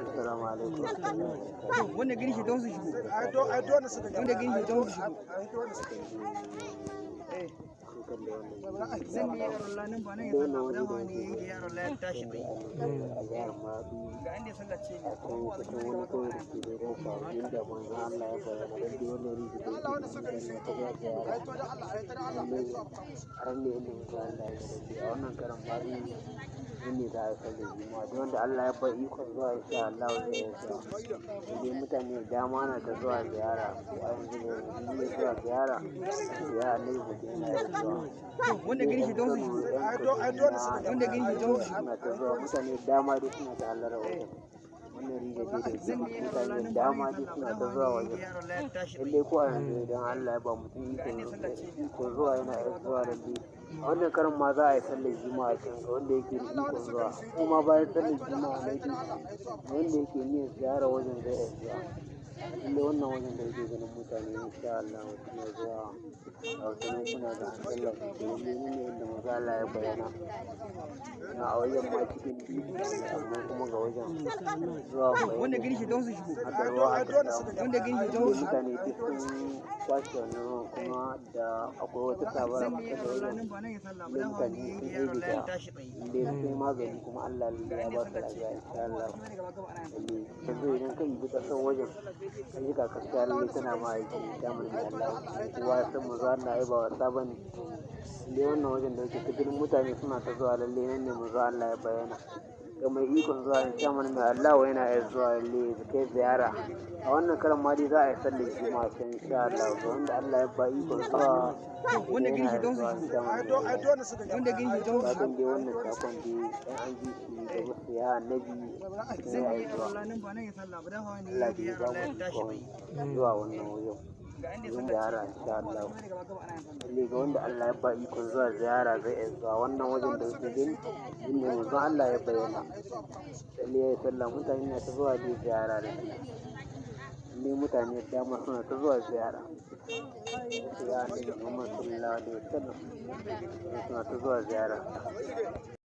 Assalamu alaikum. wanda gani shi don su shigo wanda gani shi don su shigo zan yi yaron lanin ba nan ya zalla ba dama ne ya yi yaron lanin tashi bai ga inda ya sallace ne Akwai kusan wani kawai da ke da rofa inda manzo Allah ya bayyana da duk wani rigi da yake da mutane ta ga ziyara. Har ne inda manzo Allah ya bayyana a wannan karan ba ne za a sallar juma'a duk wanda Allah ya bar ikon zuwa insha Allah zai yi zuwa. Sai mutane da dama na ta zuwa ziyara ko a yanzu ne zuwa ziyara ya Allah ya bayyana zuwa. wanda gani shi don su shigo wanda gani shi don su shigo Suna ta zuwa mutane da dama dai suna ta hallara wajen. Wannan riga dai da zan yi yaron mutane da lanin ba dama nan dai ya suna ta zalla ba zuwa dama ne ya wajen. yi yaron lanin tashi bai Lallai ko a yanzu idan Allah ya ba mutum iko zuwa yana iya zuwa lalle. A wannan karan ma za a yi sallar juma'a can ga wanda yake da ikon zuwa. Kuma bayan sallar juma'a na biyu wanda yake niyyar ziyara wajen zai iya zuwa. Lallai wannan wajen da yake ganin mutane insha Allah suna zuwa a wasu yankuna da an sallar su lallai ne inda manzo Allah ya bayyana. Na a wajen ma cikin biyu amma kuma ga wajen zuwa wanda bayan gani shi don su shigo haka ruwa aka samu. wanda gani shi don su shigo Mutane duk sun kwashe wannan ruwan kuma da akwai wata sabara zan kusa yi da yaron wajen. lanin ba nan ya zalla ba Lallai dama ne mutane ya sun yi yaron lanin ɗebe tashi bai lallai sun yi magani kuma Allah lallai ya ba su lafiya insha Allah. Lallai yanzu idan ka yi ƙasar wajen ka ji ka gaskiya lallai tana ma aiki ta mulki Allah. Kowa ya san manzo Allah ya ba wasa bane. Lallai wannan wajen da yake ta ganin mutane suna ta zuwa lallai nan ne manzo Allah ya bayyana. Ga mai ikon zuwa in sha mana mai Allah yana iya zuwa lallai ya kai ziyara. A wannan karan ma dai za a yi sallar juma'a can insha Allah ga wanda Allah ya ba ikon zuwa wanda gani shi don su zuwa in shigo sha mana mai Allah. wanda gani shi don su Fatan shigo dai wannan sakon dai in an ji shi da wasu ya annabi sai zan ya yi yi zuwa. yaron lanin ba nan ya zalla ba dama ne ya Allah yi ya ba yaron lanin mu tashi bai ikon zuwa wannan wajen. ga inda ya Yin sallace ziyara insha Allah. ne gaba gaba ana yin sallah Lalle ga wanda Allah ya ba ikon zuwa ziyara zai iya zuwa wannan wajen da yake gani inda manzon Allah ya bayyana. Lalle ya yi sallah mutane na ta zuwa dai ziyara da shi. Lalle mutane da dama suna ta zuwa ziyara. Ya Annabi Muhammad sallallahu alaihi wasallam suna ta zuwa ziyara.